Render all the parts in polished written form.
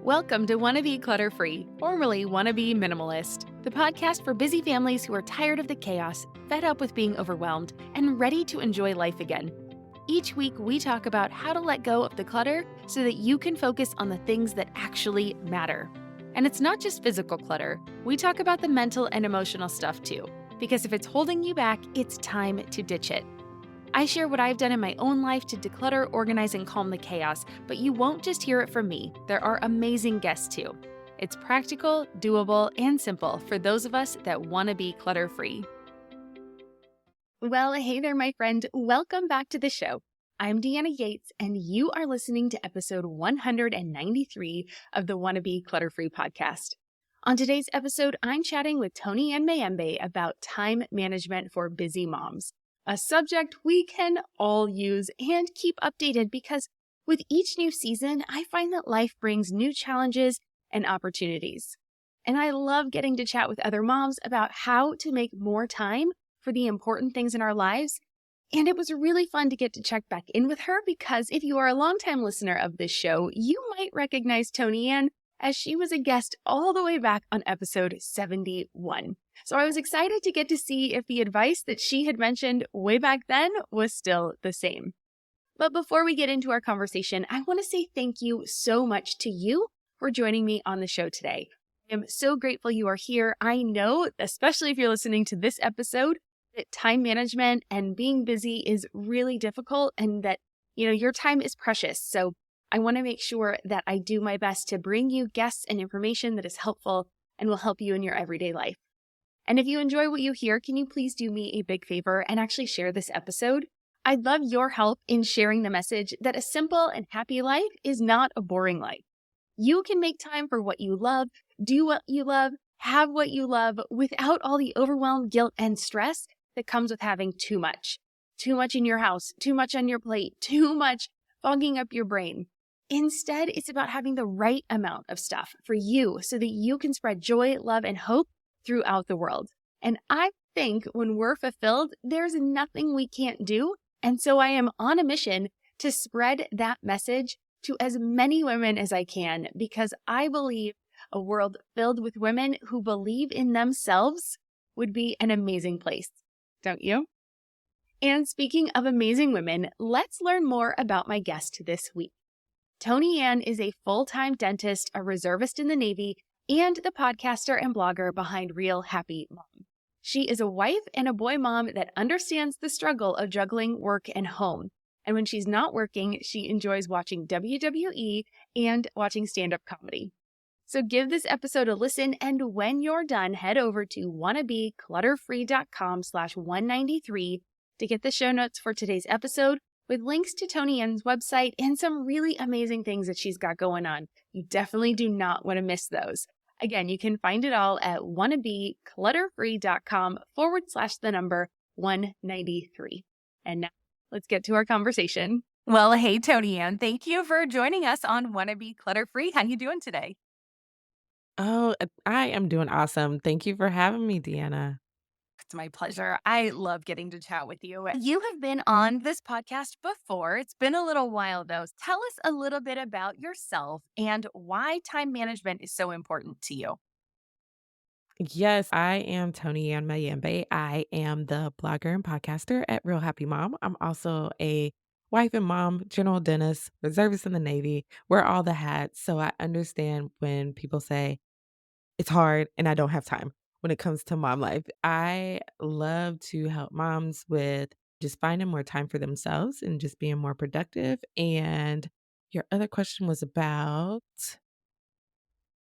Welcome to Wannabe Clutter Free, formerly Wannabe Minimalist, the podcast for busy families who are tired of the chaos, fed up with being overwhelmed, and ready to enjoy life again. Each week, we talk about how to let go of the clutter so that you can focus on the things that actually matter. And it's not just physical clutter, we talk about the mental and emotional stuff too, because if it's holding you back, it's time to ditch it. I share what I've done in my own life to declutter, organize, and calm the chaos, but you won't just hear it from me. There are amazing guests too. It's practical, doable, and simple for those of us that want to be clutter-free. Well, hey there, my friend. Welcome back to the show. I'm Deanna Yates, and you are listening to episode 193 of the Wannabe Clutter Free podcast. On today's episode, I'm chatting with Toni-Ann Mayembe about time management for busy moms. A subject we can all use and keep updated because with each new season, I find that life brings new challenges and opportunities. And I love getting to chat with other moms about how to make more time for the important things in our lives. And it was really fun to get to check back in with her because if you are a longtime listener of this show, you might recognize Toni-Ann as she was a guest all the way back on episode 71. So I was excited to get to see if the advice that she had mentioned way back then was still the same. But before we get into our conversation, I want to say thank you so much to you for joining me on the show today. I am so grateful you are here. I know, especially if you're listening to this episode, that time management and being busy is really difficult and that, your time is precious. So I want to make sure that I do my best to bring you guests and information that is helpful and will help you in your everyday life. And if you enjoy what you hear, can you please do me a big favor and actually share this episode? I'd love your help in sharing the message that a simple and happy life is not a boring life. You can make time for what you love, do what you love, have what you love without all the overwhelm, guilt, and stress that comes with having too much. Too much in your house, too much on your plate, too much fogging up your brain. Instead, it's about having the right amount of stuff for you so that you can spread joy, love, and hope throughout the world. And I think when we're fulfilled, there's nothing we can't do. And so I am on a mission to spread that message to as many women as I can, because I believe a world filled with women who believe in themselves would be an amazing place. Don't you? And speaking of amazing women, let's learn more about my guest this week. Toni-Ann is a full-time dentist, a reservist in the Navy, and the podcaster and blogger behind Real Happy Mom. She is a wife and a boy mom that understands the struggle of juggling work and home. And when she's not working, she enjoys watching WWE and watching stand-up comedy. So give this episode a listen, and when you're done, head over to wannabeclutterfree.com/193 to get the show notes for today's episode with links to Toni-Ann's website and some really amazing things that she's got going on. You definitely do not want to miss those. Again, you can find it all at wannabeclutterfree.com/193. And now let's get to our conversation. Well, hey, Toni-Ann, thank you for joining us on Wannabe Clutter Free. How you doing today? Oh, I am doing awesome. Thank you for having me, Deanna. It's my pleasure. I love getting to chat with you. You have been on this podcast before. It's been a little while, though. Tell us a little bit about yourself and why time management is so important to you. Yes, I am Toni-Ann Mayembe. I am the blogger and podcaster at Real Happy Mom. I'm also a wife and mom, general dentist, reservist in the Navy. Wear all the hats. So I understand when people say it's hard and I don't have time when it comes to mom life. I love to help moms with just finding more time for themselves and just being more productive. And your other question was about.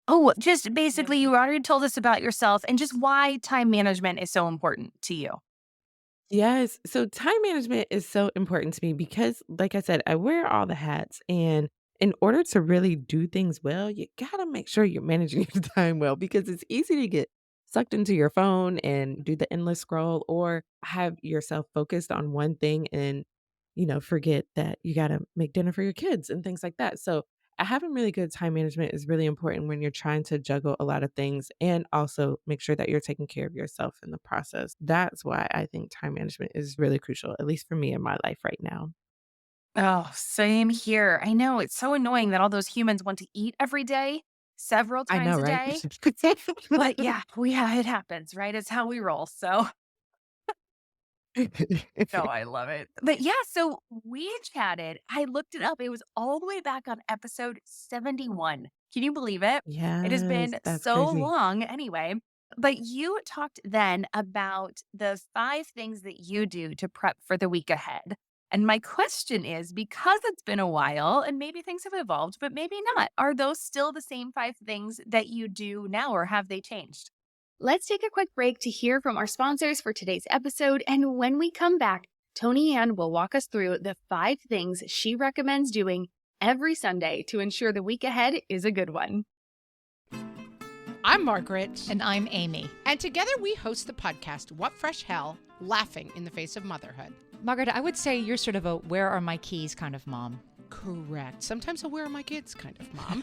Oh, just basically, you already told us about yourself and just why time management is so important to you. Yes. So time management is so important to me because, like I said, I wear all the hats. And in order to really do things well, you got to make sure you're managing your time well because it's easy to get sucked into your phone and do the endless scroll or have yourself focused on one thing and, forget that you got to make dinner for your kids and things like that. So having really good time management is really important when you're trying to juggle a lot of things and also make sure that you're taking care of yourself in the process. That's why I think time management is really crucial, at least for me in my life right now. Oh, same here. I know it's so annoying that all those humans want to eat every day. several I times know, a right? day. But yeah, it happens, right? It's how we roll. So no, I love it. But yeah, so we chatted. I looked it up. It was all the way back on episode 71. Can you believe it? It has Yes, been that's so crazy. long anyway. But you talked then about the 5 things that you do to prep for the week ahead. And my question is, because it's been a while and maybe things have evolved, but maybe not, are those still the same 5 things that you do now or have they changed? Let's take a quick break to hear from our sponsors for today's episode. And when we come back, Toni-Ann will walk us through the 5 things she recommends doing every Sunday to ensure the week ahead is a good one. I'm Margaret. And I'm Amy. And together we host the podcast, What Fresh Hell? Laughing in the Face of Motherhood. Margaret, I would say you're sort of a where are my keys kind of mom. Correct. Sometimes a where are my kids kind of mom.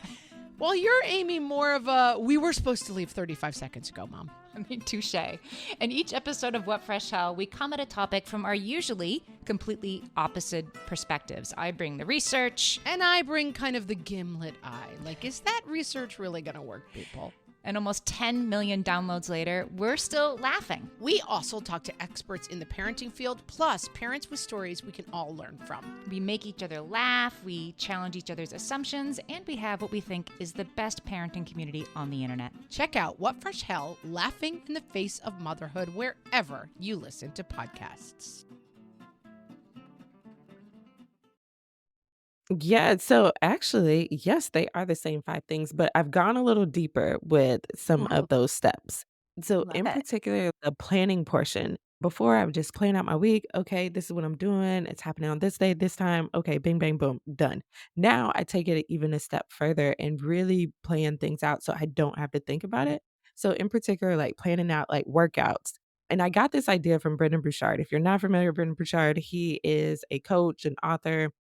Well, you're Amy more of a we were supposed to leave 35 seconds ago, mom. I mean, touche. In each episode of What Fresh Hell, we come at a topic from our usually completely opposite perspectives. I bring the research. And I bring kind of the gimlet eye. Like, is that research really going to work, people? And almost 10 million downloads later, we're still laughing. We also talk to experts in the parenting field, plus parents with stories we can all learn from. We make each other laugh, we challenge each other's assumptions, and we have what we think is the best parenting community on the internet. Check out What Fresh Hell? Laughing in the Face of Motherhood wherever you listen to podcasts. Yeah, so actually, yes, they are the same 5 things, but I've gone a little deeper with some Ooh, of those steps. So, love in it. particular, the planning portion. Before I would just plan out my week. Okay, this is what I'm doing. It's happening on this day, this time. Okay, bing, bang, boom, done. Now I take it even a step further and really plan things out so I don't have to think about it. So, in particular, like planning out like workouts. And I got this idea from Brendan Bouchard. If you're not familiar with Brendan Bouchard, he is a coach, an author.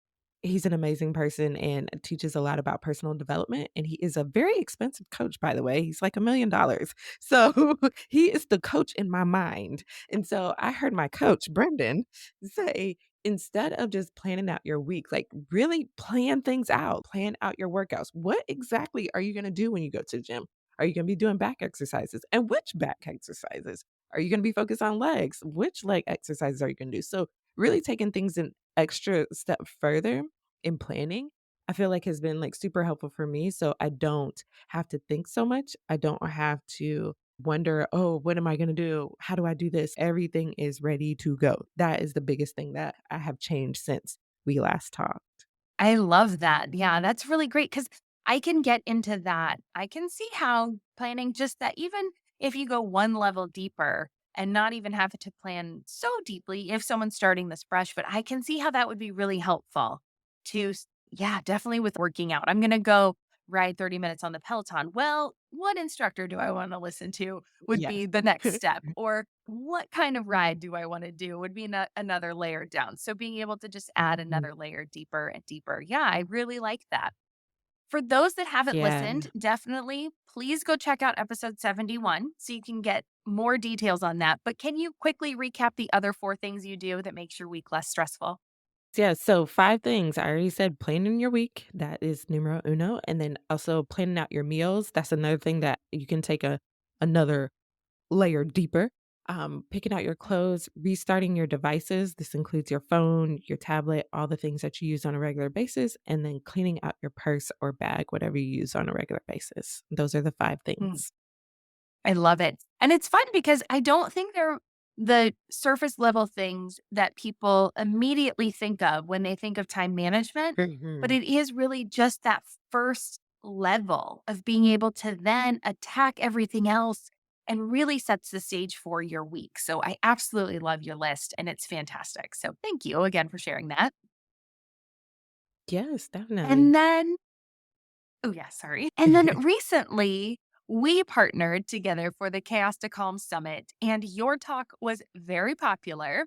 He's an amazing person and teaches a lot about personal development, and he is a very expensive coach, by the way. He's like $1,000,000. So, he is the coach in my mind, and so I heard my coach, Brendan, say, "Instead of just planning out your week, like, really plan things out, plan out your workouts. What exactly are you gonna do when you go to the gym? Are you gonna be doing back exercises? And which back exercises? Are you gonna be focused on legs? Which leg exercises are you gonna do?" So, really taking things in extra step further in planning, I feel like has been like super helpful for me. So I don't have to think so much. I don't have to wonder, oh, what am I going to do? How do I do this? Everything is ready to go. That is the biggest thing that I have changed since we last talked. I love that. Yeah, that's really great because I can get into that. I can see how planning just that, even if you go one level deeper and not even have to plan so deeply if someone's starting this fresh, but I can see how that would be really helpful to, yeah, definitely with working out. I'm going to go ride 30 minutes on the Peloton. Well, what instructor do I want to listen to would Yeah. be the next step. Or what kind of ride do I want to do would be another layer down. So being able to just add Mhm. another layer deeper and deeper. Yeah, I really like that. For those that haven't Yeah. listened, definitely please go check out episode 71 so you can get more details on that. But can you quickly recap the other 4 things you do that makes your week less stressful? Yeah, so 5 things. I already said planning your week, that is numero uno, and then also planning out your meals. That's another thing that you can take another layer deeper. Picking out your clothes, restarting your devices. This includes your phone, your tablet, all the things that you use on a regular basis, and then cleaning out your purse or bag, whatever you use on a regular basis. Those are the 5 things. I love it. And it's fun because I don't think they're the surface level things that people immediately think of when they think of time management, but Mhm. it is really just that first level of being able to then attack everything else and really sets the stage for your week. So I absolutely love your list and it's fantastic. So thank you again for sharing that. Yes, And definitely. then Oh, yeah, sorry. And then recently, we partnered together for the Chaos to Calm Summit, and your talk was very popular.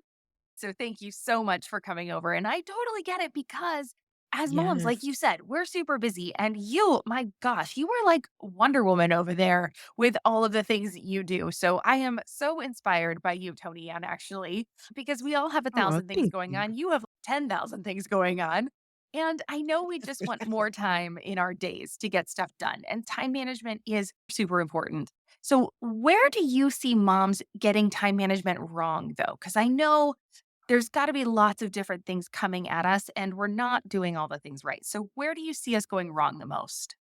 So thank you so much for coming over. And I totally get it because as moms, like Yes. you said, we're super busy. And you, my gosh, you were like Wonder Woman over there with all of the things that you do. So I am so inspired by you, Tony, Ann, actually, because we all have a Oh, thousand things thank going you. on. You have 10,000 things going on. And I know we just want more time in our days to get stuff done, and time management is super important. So, where do you see moms getting time management wrong, though? Because I know there's got to be lots of different things coming at us, and we're not doing all the things right. So, where do you see us going wrong the most?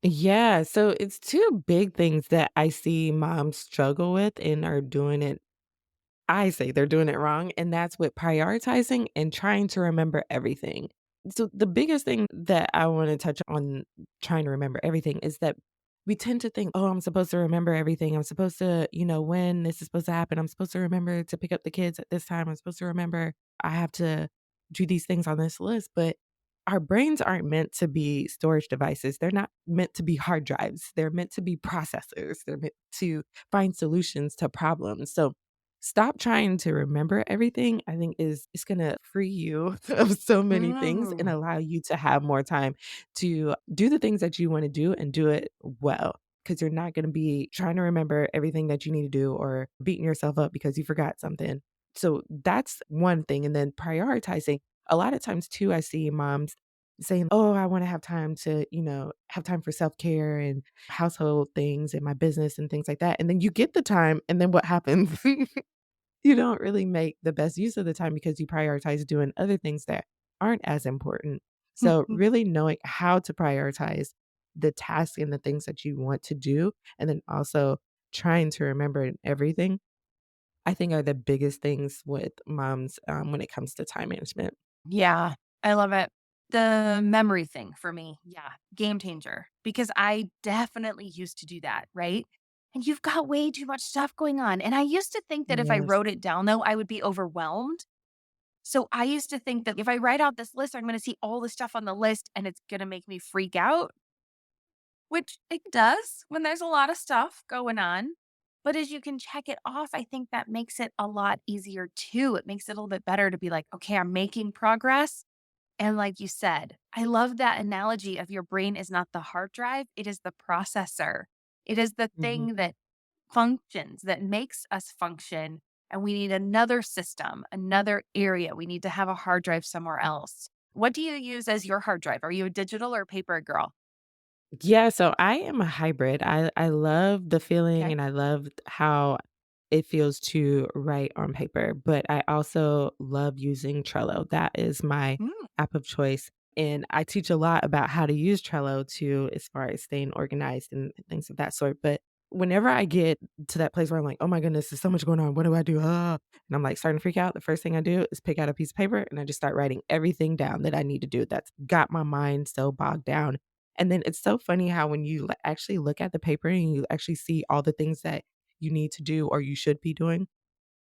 Yeah, so it's two big things that I see moms struggle with and are doing it I say they're doing it wrong, and that's with prioritizing and trying to remember everything. So, the biggest thing that I want to touch on trying to remember everything is that we tend to think, oh, I'm supposed to remember everything. I'm supposed to, when this is supposed to happen, I'm supposed to remember to pick up the kids at this time. I'm supposed to remember I have to do these things on this list. But our brains aren't meant to be storage devices. They're not meant to be hard drives. They're meant to be processors. They're meant to find solutions to problems. So, stop trying to remember everything, I think is gonna free you of so many things and Mm. allow you to have more time to do the things that you wanna do and do it well. Because 'cause you're not gonna be trying to remember everything that you need to do or beating yourself up because you forgot something. So that's one thing, and then prioritizing. A lot of times too, I see moms saying, "Oh, I wanna have time to, have time for self-care and household things and my business and things like that." And then you get the time, and then what happens? You don't really make the best use of the time because you prioritize doing other things that aren't as important. So, really knowing how to prioritize the tasks and the things that you want to do, and then also trying to remember everything, I think are the biggest things with moms, when it comes to time management. Yeah, I love it. The memory thing for me, yeah, game changer because I definitely used to do that, right? And you've got way too much stuff going on. And I used to think that if I Yes. wrote it down, though, I would be overwhelmed. So I used to think that if I write out this list, I'm going to see all the stuff on the list and it's going to make me freak out, which it does when there's a lot of stuff going on. But as you can check it off, I think that makes it a lot easier too. It makes it a little bit better to be like, okay, I'm making progress. And like you said, I love that analogy of your brain is not the hard drive, it is the processor. It is the Mhm. thing that functions, that makes us function. And we need another system, another area. We need to have a hard drive somewhere else. What do you use as your hard drive? Are you a digital or paper girl? Yeah, so I am a hybrid. I love the feeling Okay. and I love how it feels to write on paper, but I also love using Trello. That is my Mm. app of choice. And I teach a lot about how to use Trello to as far as staying organized and things of that sort. But whenever I get to that place where I'm like, oh my goodness, there's so much going on. What do I do? Ah. And I'm like starting to freak out. The first thing I do is pick out a piece of paper and I just start writing everything down that I need to do that's got my mind so bogged down. And then it's so funny how when you actually look at the paper and you actually see all the things that you need to do or you should be doing,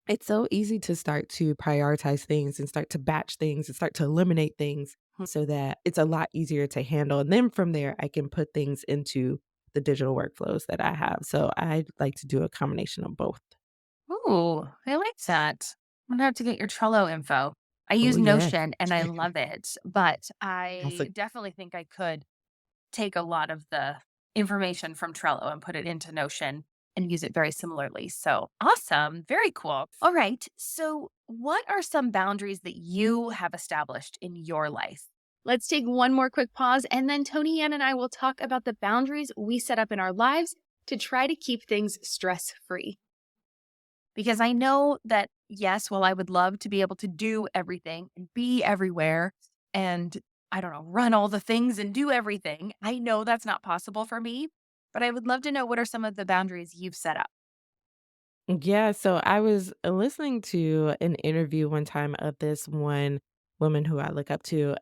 it's so easy to start to prioritize things and start to batch things and start to eliminate things so that it's a lot easier to handle. And then from there, I can put things into the digital workflows that I have. So I like to do a combination of both. Ooh, I like that. I'm gonna have to get your Trello info. I Oh, use yes. Notion and I love it, but Also, I definitely think I could take a lot of the information from Trello and put it into Notion and use it very similarly. So awesome. Very cool. All right. So, what are some boundaries that you have established in your life? Let's take one more quick pause, and then Tony Ann and I will talk about the boundaries we set up in our lives to try to keep things stress free. Because I know that, yes, while I would love to be able to do everything and be everywhere and I don't know, run all the things and do everything, I know that's not possible for me. But I would love to know what are some of the boundaries you've set up? yeah, so I was listening to an interview one time of this one woman who I look up to,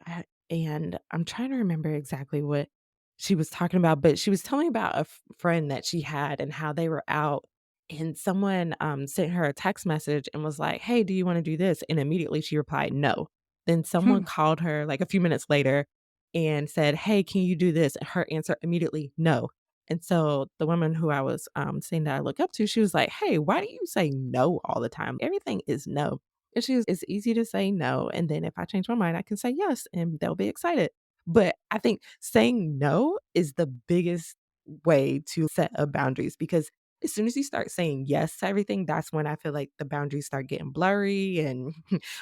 and I'm trying to remember exactly what she was talking about, but she was telling about a friend that she had and how they were out, and someone sent her a text message and was like, "Hey, do you want to do this?" And immediately she replied, "No." Then someone called her like a few minutes later and said, "Hey, can you do this?" And her answer immediately, "No." And so the woman who I was, saying that I look up to, she was like, "Hey, why do you say no all the time? Everything is no." And she was, "It's easy to say no, and then if I change my mind, I can say yes, and they'll be excited." But I think saying no is the biggest way to set up boundaries because as soon as you start saying yes to everything, that's when I feel like the boundaries start getting blurry and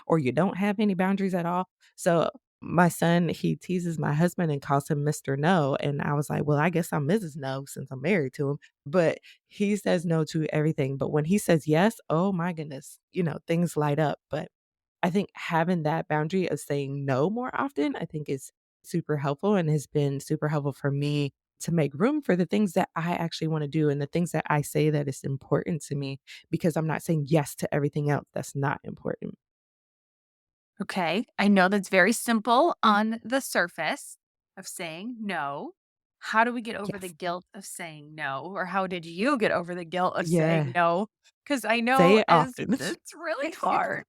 or you don't have any boundaries at all. So My son, he teases my husband and calls him Mr. No, and I was like, "Well, I guess I'm Mrs. No since I'm married to him." But he says no to everything, but when he says yes, oh my goodness, things light up. But I think having that boundary of saying no more often, I think is super helpful and has been super helpful for me to make room for the things that I actually wanna do and the things that I say that is important to me because I'm not saying yes to everything else that's not important. Okay. I know that's very simple on the surface of saying no. How do we get over the Yes. guilt of saying no? Or how did you get over the guilt of saying Yeah. no? Because I Say know it as often. it's really hard.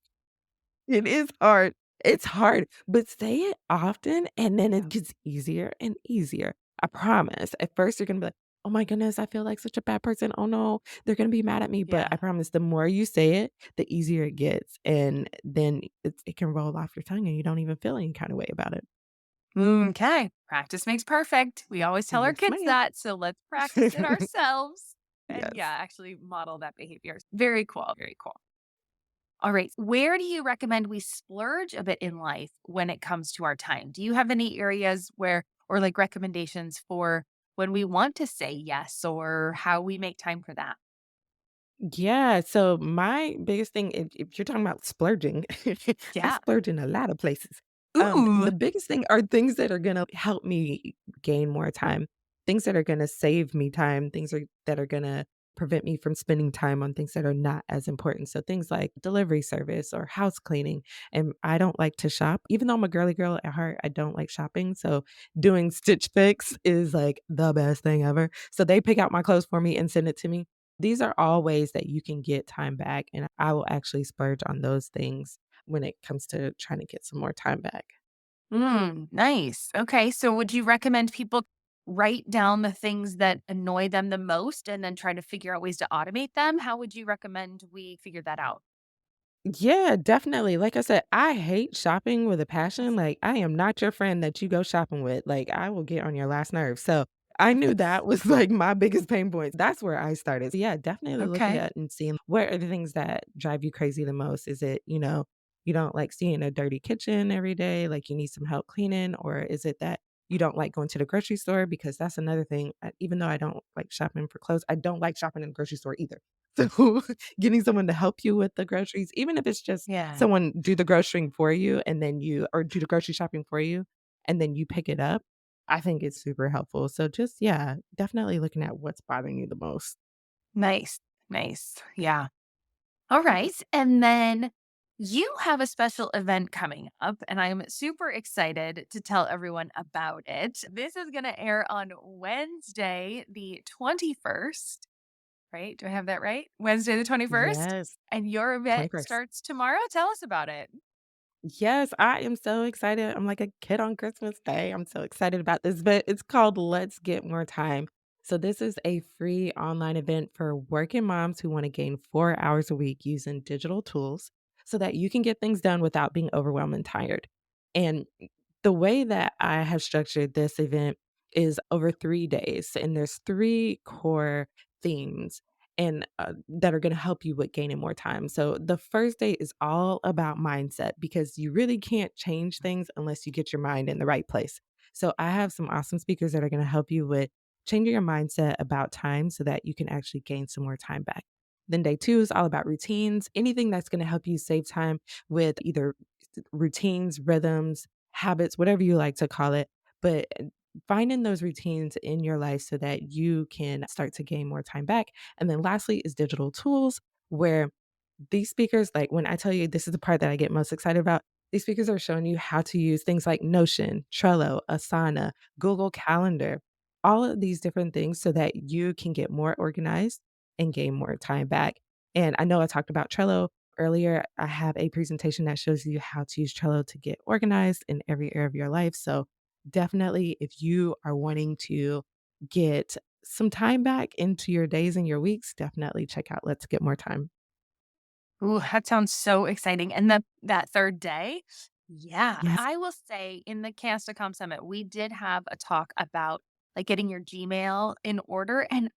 It is hard. It's hard, but say it often and then it Yeah. gets easier and easier. I promise. At first, you're gonna be like, "Oh my goodness, I feel like such a bad person. Oh no, they're gonna be mad at me." But I Yeah. promise the more you say it, the easier it gets. And then it can roll off your tongue and you don't even feel any kind of way about it. Okay. Practice makes perfect. We always tell our Yes, kids ma'am. that. So let's practice it ourselves. And yeah, Yes. actually model that behavior. Very cool. Very cool. All right. Where do you recommend we splurge a bit in life when it comes to our time? Do you have any areas where, or like recommendations for when we want to say yes or how we make time for that? Yeah, so my biggest thing, if you're talking about splurging, I Yeah. splurge in a lot of places. Ooh. The biggest thing are things that are gonna help me gain more time, things that are gonna save me time, that are gonna prevent me from spending time on things that are not as important. So things like delivery service or house cleaning. And I don't like to shop, even though I'm a girly girl at heart. I don't like shopping. So doing Stitch Fix is like the best thing ever. So they pick out my clothes for me and send it to me. These are all ways that you can get time back, and I will actually splurge on those things when it comes to trying to get some more time back. Nice. Okay. So would you recommend people write down the things that annoy them the most and then try to figure out ways to automate them? How would you recommend we figure that out? Yeah, definitely. Like I said, I hate shopping with a passion. Like, I am not your friend that you go shopping with. Like, I will get on your last nerve. So I knew that was like my biggest pain point. That's where I started. So yeah, definitely looking Okay. at and seeing what are the things that drive you crazy the most. Is it, you don't like seeing a dirty kitchen every day, like you need some help cleaning, or is it that you don't like going to the grocery store? Because that's another thing. Even though I don't like shopping for clothes, I don't like shopping in the grocery store either. So getting someone to help you with the groceries, even if it's just Yeah. someone do the grocerying for you and then you or do the grocery shopping for you and then you pick it up, I think it's super helpful. So just yeah, definitely looking at what's bothering you the most. Nice. Nice. Yeah. All right. And then you have a special event coming up, and I'm super excited to tell everyone about it. This is going to air on Wednesday, the 21st, right? Do I have that right? Wednesday, the 21st. Yes, And your event 21st. starts tomorrow. Tell us about it. Yes, I am so excited. I'm like a kid on Christmas Day. I'm so excited about this, but it's called Let's Get More Time. So this is a free online event for working moms who want to gain 4 hours a week using digital tools so that you can get things done without being overwhelmed and tired. And the way that I have structured this event is over 3 days, and there's 3 core themes that are gonna help you with gaining more time. So, the first day is all about mindset because you really can't change things unless you get your mind in the right place. So, I have some awesome speakers that are gonna help you with changing your mindset about time so that you can actually gain some more time back. Then day 2 is all about routines, anything that's gonna help you save time with either routines, rhythms, habits, whatever you like to call it, but finding those routines in your life so that you can start to gain more time back. And then lastly is digital tools where these speakers, like when I tell you this is the part that I get most excited about, these speakers are showing you how to use things like Notion, Trello, Asana, Google Calendar, all of these different things so that you can get more organized and gain more time back. And I know I talked about Trello earlier. I have a presentation that shows you how to use Trello to get organized in every area of your life. So definitely, if you are wanting to get some time back into your days and your weeks, definitely check out Let's Get More Time. Ooh, that sounds so exciting. And that third day, yeah, Yes. I will say in the Cast.com Summit, we did have a talk about like getting your Gmail in order. And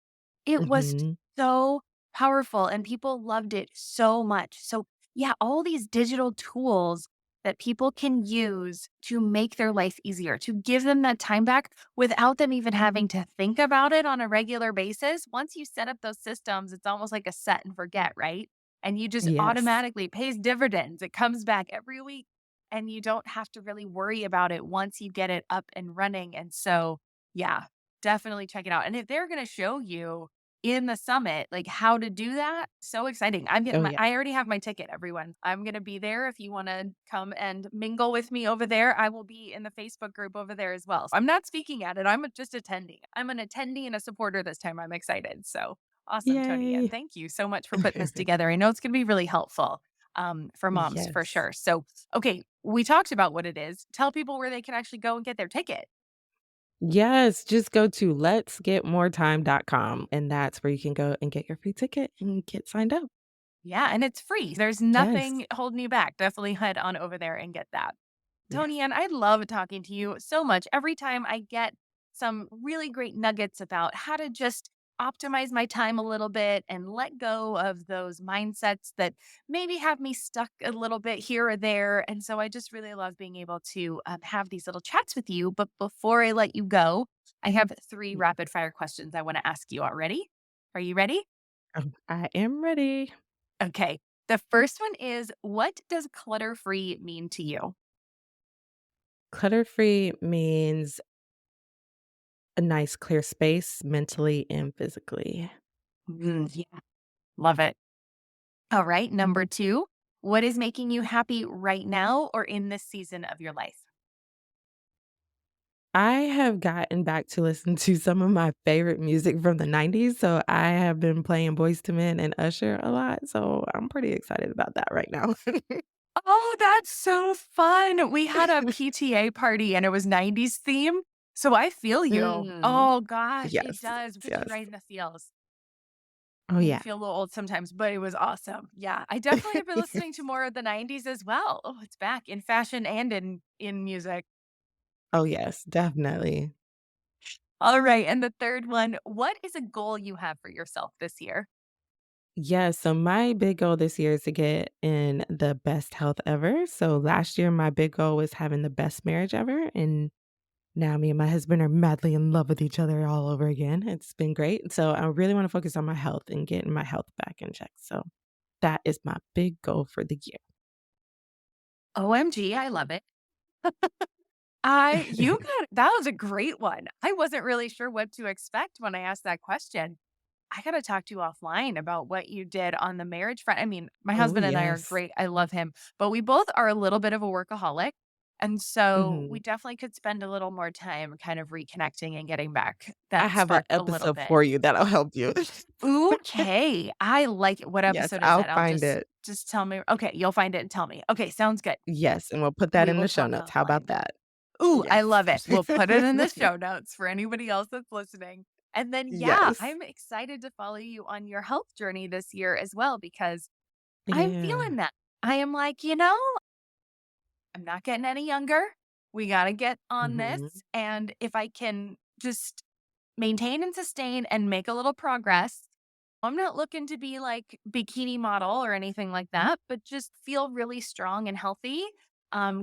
it was Mhm. so powerful and people loved it so much. So, yeah, all these digital tools that people can use to make their life easier, to give them that time back without them even having to think about it on a regular basis. Once you set up those systems, it's almost like a set and forget, right? And you just Yes. automatically pays dividends. It comes back every week and you don't have to really worry about it once you get it up and running. And so, yeah, definitely check it out. And if they're going to show you in the summit, like how to do that, so exciting. I'm getting Oh, yeah. I already have my ticket, everyone. I'm going to be there. If you want to come and mingle with me over there, I will be in the Facebook group over there as well. I'm not speaking at it. I'm just attending. I'm an attendee and a supporter this time. I'm excited. So awesome, Tony. And Yay. thank you so much for putting this together. I know it's going to be really helpful for moms for Yes. sure. So, okay, we talked about what it is. Tell people where they can actually go and get their ticket. Yes, just go to letsgetmoretime.com, and that's where you can go and get your free ticket and get signed up. Yeah, and it's free. There's Yes. nothing holding you back. Definitely head on over there and get that. Yes. Toni-Ann, I love talking to you so much. Every time I get some really great nuggets about how to just optimize my time a little bit and let go of those mindsets that maybe have me stuck a little bit here or there. And so I just really love being able to have these little chats with you. But before I let you go, I have three Yeah. rapid fire questions I want to ask you already. Are you ready? I am ready. Okay. The first one is, what does clutter free mean to you? Clutter-free means a nice clear space mentally and physically. Yeah, love it. All right. Number Mhm. two, what is making you happy right now or in this season of your life? I have gotten back to listen to some of my favorite music from the '90s, so I have been playing Boyz II Men and Usher a lot, so I'm pretty excited about that right now. Oh, that's so fun. We had a PTA party and it was 90s theme. So I feel you. Mm. Oh gosh, it Yes, does put you yes. right in the feels. Oh, Make me yeah. feel a little old sometimes, but it was awesome. Yeah, I definitely have been listening to more of the 90s as well. Oh, it's back in fashion and in music. Oh, yes, definitely. All right, and the third one, what is a goal you have for yourself this year? Yeah, so my big goal this year is to get in the best health ever. So last year, my big goal was having the best marriage ever. And now me and my husband are madly in love with each other all over again. It's been great. So I really want to focus on my health and getting my health back in check. So that is my big goal for the OMG, I love it. I year. you got that was a great one. I wasn't really sure what to expect when I asked that question. I gotta talk to you offline about what you did on the marriage front. I mean, my Oh, husband and I are yes. great. I love him, but we both are a little bit of a workaholic. And so we Mhm. definitely could spend a little more time kind of reconnecting and getting back I that have an spark a little episode bit. for you that'll help you. Okay. I like it. What Yes, episode is I'll that? I'll find it. just tell me. Okay, you'll find it and tell me. Okay, sounds good. Yes, and we'll put that We in will the show talk notes. How about offline. that? Ooh, I Yes. love it. We'll put it in the show notes for anybody else that's listening. And then, yeah, Yes. I'm excited to follow you on your health journey this year as well, because I'm Yeah. feeling that. I am like, I'm not getting any younger. We got to get on this. Mhm. And if I can just maintain and sustain and make a little progress, I'm not looking to be like bikini model or anything like that, but just feel really strong and healthy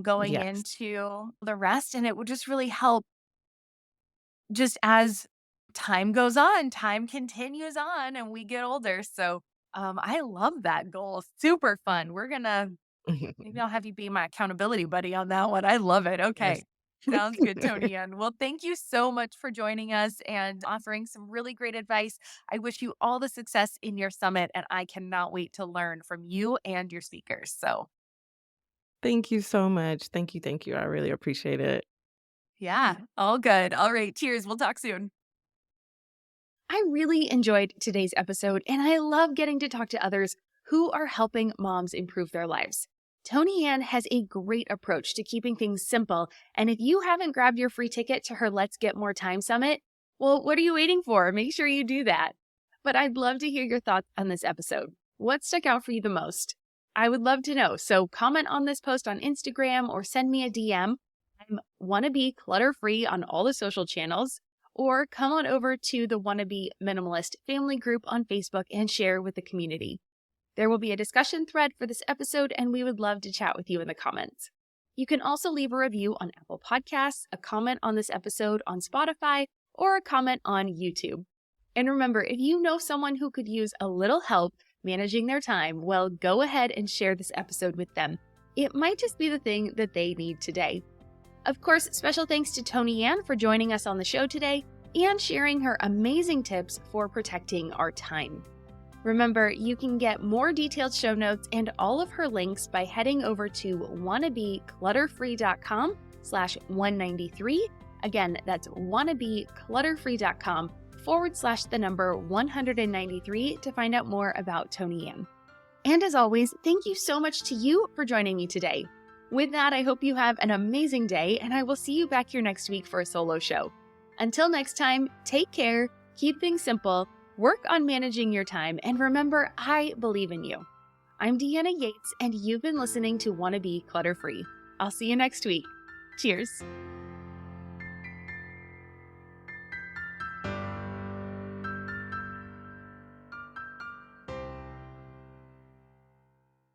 going Yes. into the rest. And it would just really help just as time goes on, time continues on and we get older. So I love that goal. Super fun. We're gonna maybe I'll have you be my accountability buddy on that one. I love it. Yes. Okay. Sounds good, Tony. And well, thank you so much for joining us and offering some really great advice. I wish you all the success in your summit, and I cannot wait to learn from you and your speakers. So, Thank you so much. Thank you. I really appreciate it. yeah, all good. All right. Cheers. We'll talk soon. I really enjoyed today's episode, and I love getting to talk to others who are helping moms improve their lives. Toni-Ann has a great approach to keeping things simple, and if you haven't grabbed your free ticket to her Let's Get More Time Summit, well, what are you waiting for? Make sure you do that. But I'd love to hear your thoughts on this episode. What stuck out for you the most? I would love to know, so comment on this post on Instagram or send me a DM. I'm Wannabe Clutter Free on all the social channels, or come on over to the Wannabe Minimalist family group on Facebook and share with the community. There will be a discussion thread for this episode, and we would love to chat with you in the comments. You can also leave a review on Apple Podcasts, a comment on this episode on Spotify, or a comment on YouTube. And remember, if you know someone who could use a little help managing their time, well, go ahead and share this episode with them. It might just be the thing that they need today. Of course, special thanks to Toni-Ann for joining us on the show today and sharing her amazing tips for protecting our time. Remember, you can get more detailed show notes and all of her links by heading over to wannabeclutterfree.com/193. Again, that's wannabeclutterfree.com/193 to find out more about Toni-Ann. And as always, thank you so much to you for joining me today. With that, I hope you have an amazing day, and I will see you back here next week for a solo show. Until next time, take care, keep things simple, work on managing your time, and remember, I believe in you. I'm Deanna Yates, and you've been listening to Wannabe Clutter Free. I'll see you next week. Cheers.